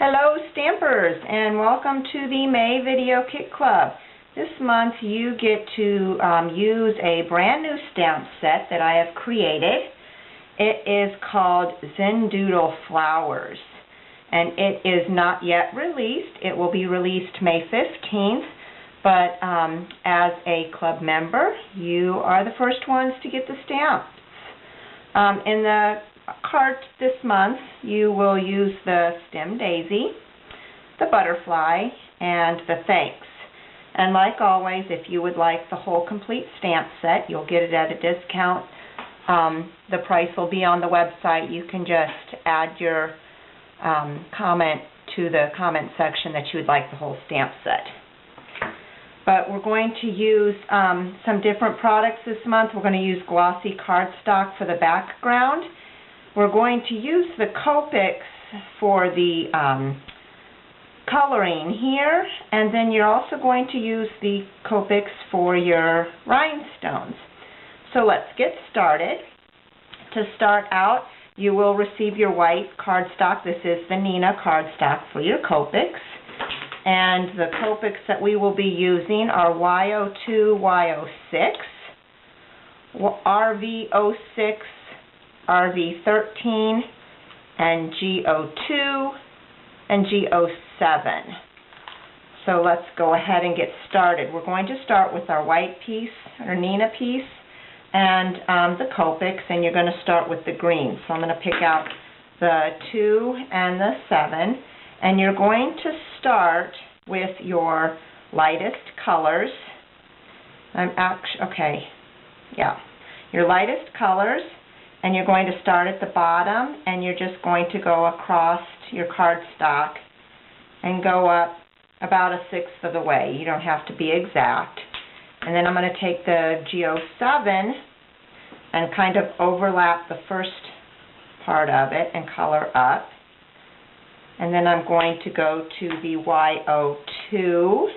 Hello Stampers, and welcome to the May Video Kit Club. This month you get to use a brand new stamp set that I have created. It is called Zendoodle Flowers, and it is not yet released. It will be released May 15th, but as a club member you are the first ones to get the stamps. In the cart this month you will use the stem daisy, the butterfly, and the thanks. And like always, if you would like the whole complete stamp set, you'll get it at a discount. The price will be on the website. You can just add your comment to the comment section that you would like the whole stamp set. But we're going to use some different products this month. We're going to use glossy cardstock for the background. We're going to use the Copics for the coloring here, and then you're also going to use the Copics for your rhinestones. So let's get started. To start out, you will receive your white cardstock. This is the Nina cardstock for your Copics. And the Copics that we will be using are Y02, Y06, RV06, RV13, and G02, and G07. So let's go ahead and get started. We're going to start with our white piece, or Nina piece, and the Copics, and you're going to start with the green. So I'm going to pick out the 2 and the 7, and you're going to start with your lightest colors. Your lightest colors. And you're going to start at the bottom, and you're just going to go across your cardstock and go up about 1/6 of the way. You don't have to be exact. And then I'm going to take the G07 and kind of overlap the first part of it and color up. And then I'm going to go to the Y02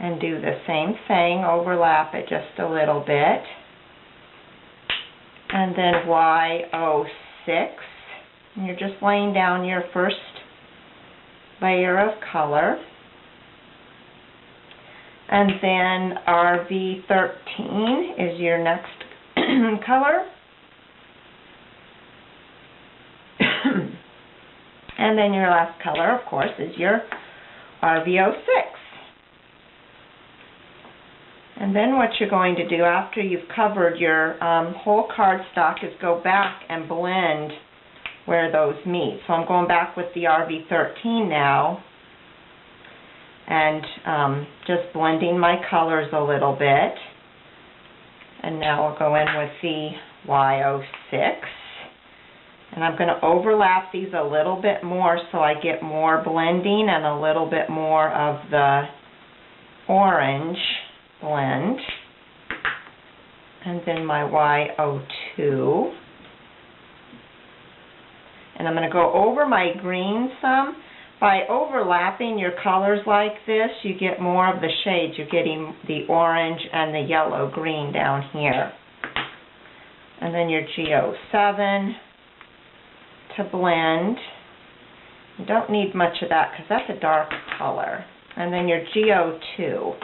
and do the same thing, overlap it just a little bit. And then Y06, and you're just laying down your first layer of color. And then RV13 is your next color. And then your last color, of course, is your RV06. And then what you're going to do after you've covered your whole cardstock is go back and blend where those meet. So I'm going back with the RV13 now and just blending my colors a little bit. And now we'll go in with the Y06. And I'm going to overlap these a little bit more so I get more blending and a little bit more of the orange blend. And then my Y02. And I'm going to go over my green some. By overlapping your colors like this, you get more of the shades. You're getting the orange and the yellow green down here. And then your G07 to blend. You don't need much of that because that's a dark color. And then your G02.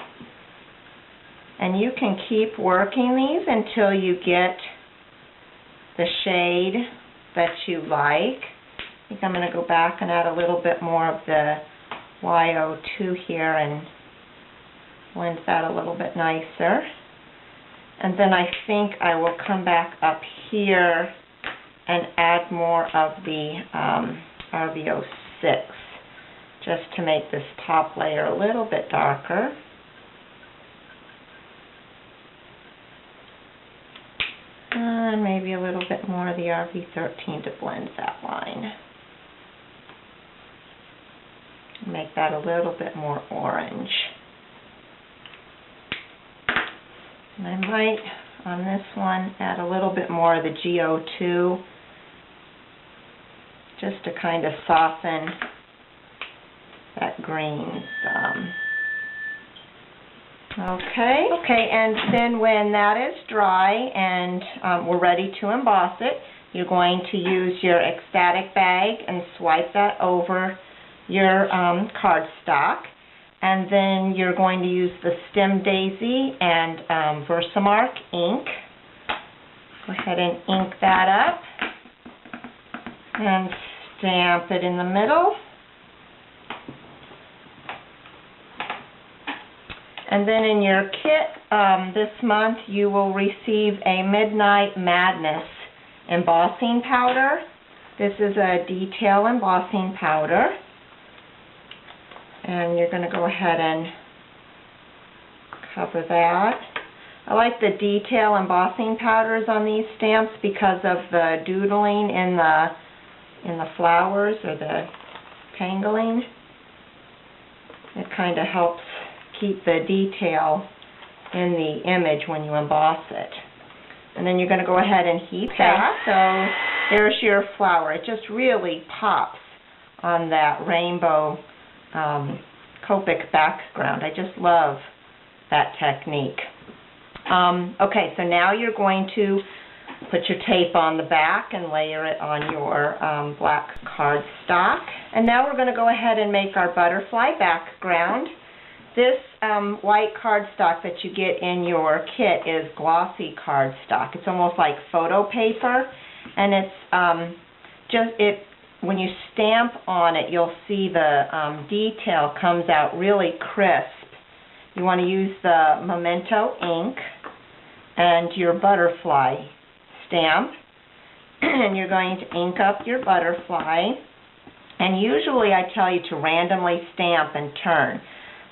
And you can keep working these until you get the shade that you like. I think I'm going to go back and add a little bit more of the Y02 here and blend that a little bit nicer. And then I think I will come back up here and add more of the RV06 just to make this top layer a little bit darker. And maybe a little bit more of the RV13 to blend that line. Make that a little bit more orange. And I might, on this one, add a little bit more of the G02 just to kind of soften that green some. Okay, and then when that is dry and we're ready to emboss it, you're going to use your ecstatic bag and swipe that over your cardstock. And then you're going to use the Stem Daisy and Versamark ink. Go ahead and ink that up and stamp it in the middle. And then in your kit this month you will receive a Midnight Madness embossing powder. This is a detail embossing powder. And you're going to go ahead and cover that. I like the detail embossing powders on these stamps because of the doodling in the flowers or the tangling. It kind of helps keep the detail in the image when you emboss it. And then you're going to go ahead and heat that. So there's your flower. It just really pops on that rainbow Copic background. I just love that technique. Okay, so now you're going to put your tape on the back and layer it on your black cardstock. And now we're going to go ahead and make our butterfly background. This white cardstock that you get in your kit is glossy cardstock. It's almost like photo paper, and it's when you stamp on it, you'll see the detail comes out really crisp. You want to use the Memento ink and your butterfly stamp, and you're going to ink up your butterfly. And usually I tell you to randomly stamp and turn.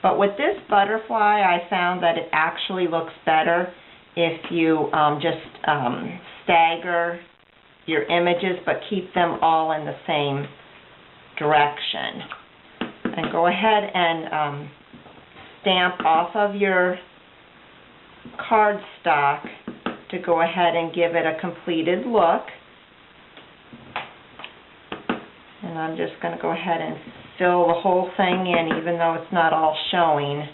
But with this butterfly, I found that it actually looks better if you just stagger your images but keep them all in the same direction. And go ahead and stamp off of your cardstock to go ahead and give it a completed look. And I'm just going to go ahead and fill the whole thing in, even though it's not all showing.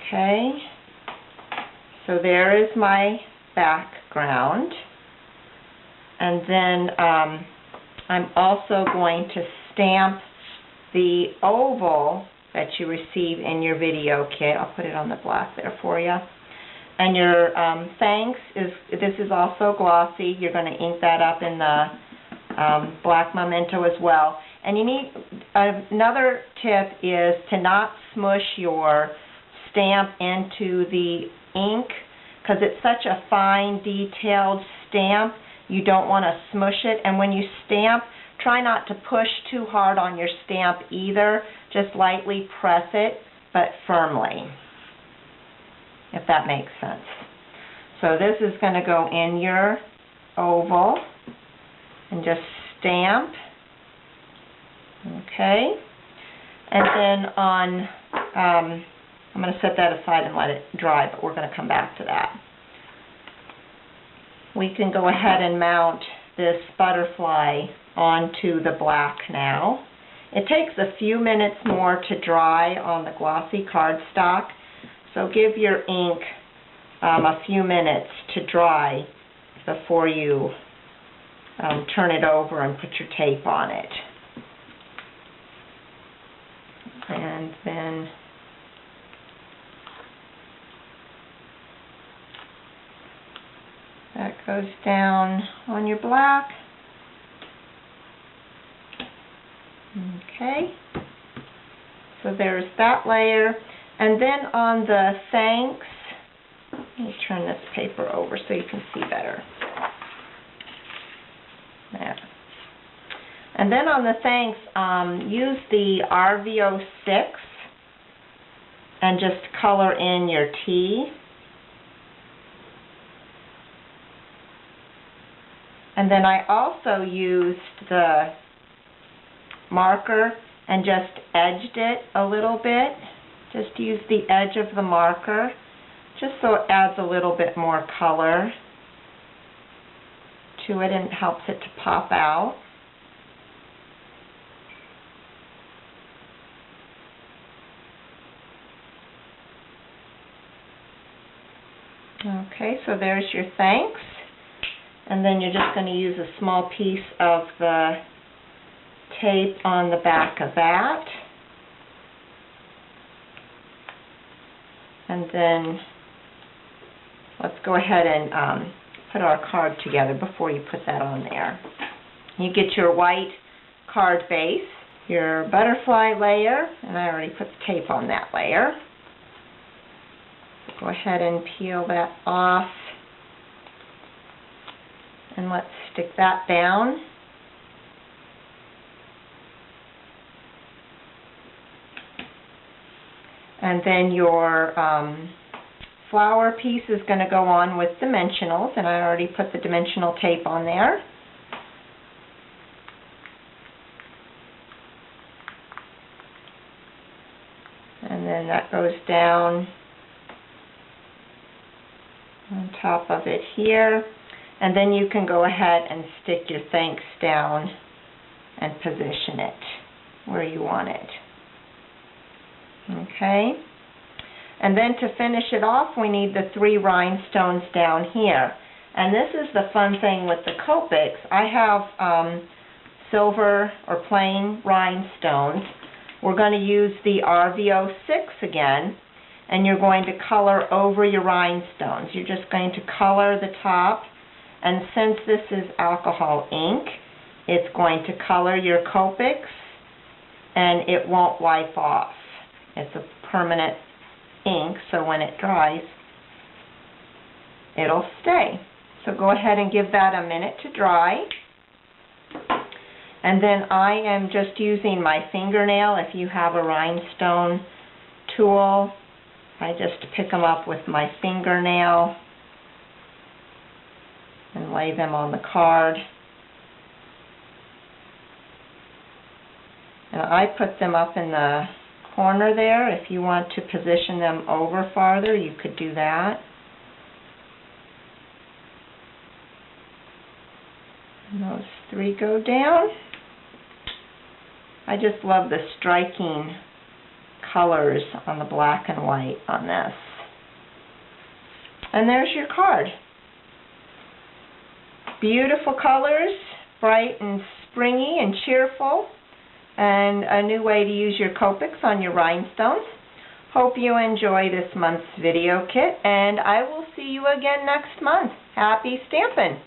Okay, so there is my background. And then I'm also going to stamp the oval that you receive in your video kit. I'll put it on the black there for you. And your thanks this is also glossy. You're going to ink that up in the black Memento as well. And you need another tip is to not smush your stamp into the ink, because it's such a fine detailed stamp. You don't want to smush it. And when you stamp, try not to push too hard on your stamp either. Just lightly press it, but firmly, if that makes sense. So this is going to go in your oval and just stamp. Okay. And then on, I'm going to set that aside and let it dry, but we're going to come back to that. We can go ahead and mount this butterfly onto the black now. It takes a few minutes more to dry on the glossy cardstock, so give your ink a few minutes to dry before you turn it over and put your tape on it. And then that goes down on your black. Okay, so there's that layer. And then on the thanks, let me turn this paper over so you can see better. There. And then on the thanks, use the RV06 and just color in your T. And then I also used the marker and just edged it a little bit. Just use the edge of the marker just so it adds a little bit more color to it and helps it to pop out. Okay, so there's your thanks. And then you're just going to use a small piece of the tape on the back of that. And then let's go ahead and put our card together before you put that on there. You get your white card base, your butterfly layer, and I already put the tape on that layer. So go ahead and peel that off. And let's stick that down. And then your flower piece is going to go on with dimensionals, and I already put the dimensional tape on there. And then that goes down on top of it here. And then you can go ahead and stick your thanks down and position it where you want it. Okay? And then to finish it off, we need the 3 rhinestones down here. And this is the fun thing with the Copics. I have silver or plain rhinestones. We're going to use the RV06 again, and you're going to color over your rhinestones. You're just going to color the top, and since this is alcohol ink, it's going to color your Copics, and it won't wipe off. It's a permanent ink, so when it dries, it'll stay. So go ahead and give that a minute to dry. And then I am just using my fingernail. If you have a rhinestone tool, I just pick them up with my fingernail and lay them on the card. And I put them up in the corner there. If you want to position them over farther, you could do that. And those 3 go down. I just love the striking colors on the black and white on this. And there's your card. Beautiful colors, bright and springy and cheerful, and a new way to use your Copics on your rhinestones. Hope you enjoy this month's video kit, and I will see you again next month. Happy stamping!